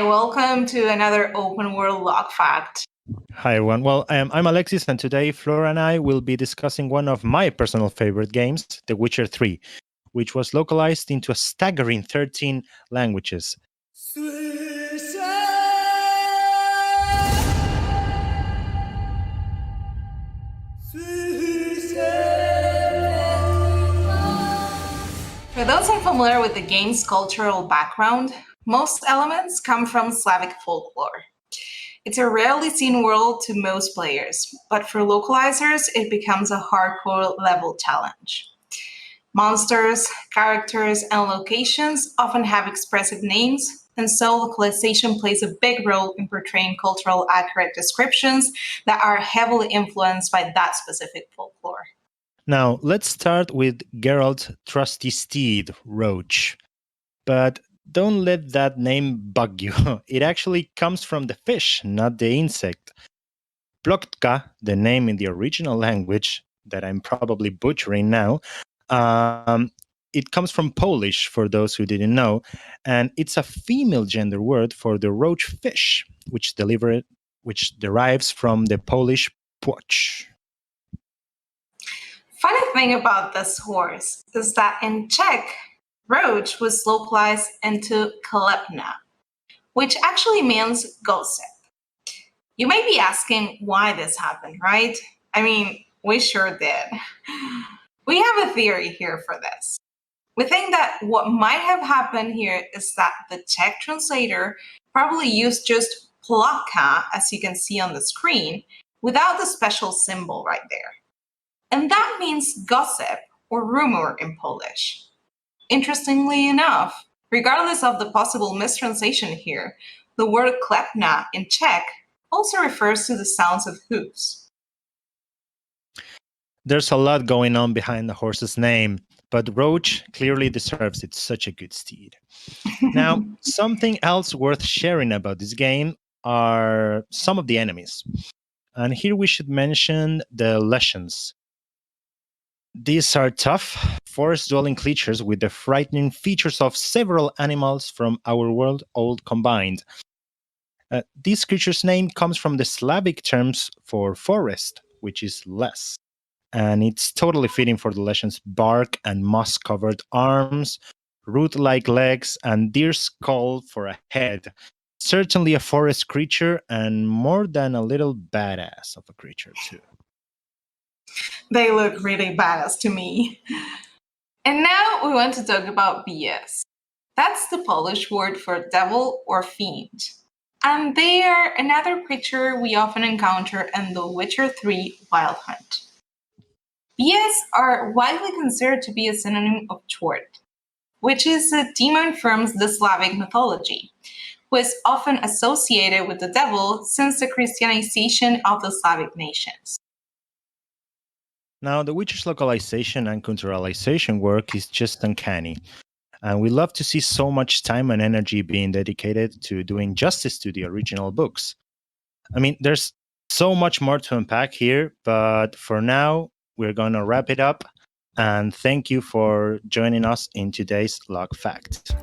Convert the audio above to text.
Hi, welcome to another open world log fact. Hi, everyone. Well, I'm Alexis, and today Flora and I will be discussing one of my personal favorite games, The Witcher 3, which was localized into a staggering 13 languages. For those unfamiliar with the game's cultural background, most elements come from Slavic folklore. It's a rarely seen world to most players, but for localizers, it becomes a hardcore level challenge. Monsters, characters, and locations often have expressive names, and so localization plays a big role in portraying cultural accurate descriptions that are heavily influenced by that specific folklore. Now, let's start with Geralt's trusty steed, Roach. But don't let that name bug you. It actually comes from the fish, not the insect. Plotka, the name in the original language that I'm probably butchering now, it comes from Polish, for those who didn't know, and it's a female gender word for the roach fish, which derives from the Polish płoch. Funny thing about this horse is that in Czech, roach was localized into klepna, which actually means gossip. You may be asking why this happened, right? I mean, we sure did. We have a theory here for this. We think that what might have happened here is that the Czech translator probably used just plotka, as you can see on the screen, without the special symbol right there. And that means gossip or rumor in Polish. Interestingly enough, regardless of the possible mistranslation here, the word klepna in Czech also refers to the sounds of hooves. There's a lot going on behind the horse's name, but Roach clearly deserves it. Such a good steed. Now, something else worth sharing about this game are some of the enemies. And here we should mention the Leshens. These are tough, forest-dwelling creatures with the frightening features of several animals from our world all combined. This creature's name comes from the Slavic terms for forest, which is les. And it's totally fitting for the Leshens' bark and moss-covered arms, root-like legs, and deer skull for a head. Certainly a forest creature, and more than a little badass of a creature, too. They look really badass to me. And now we want to talk about BS. That's the Polish word for devil or fiend. And they are another creature we often encounter in The Witcher 3 Wild Hunt. BS are widely considered to be a synonym of Chort, which is a demon from the Slavic mythology, who is often associated with the devil since the Christianization of the Slavic nations. Now, The Witcher's localization and culturalization work is just uncanny. And we love to see so much time and energy being dedicated to doing justice to the original books. I mean, there's so much more to unpack here, but for now, we're going to wrap it up. And thank you for joining us in today's Log Fact.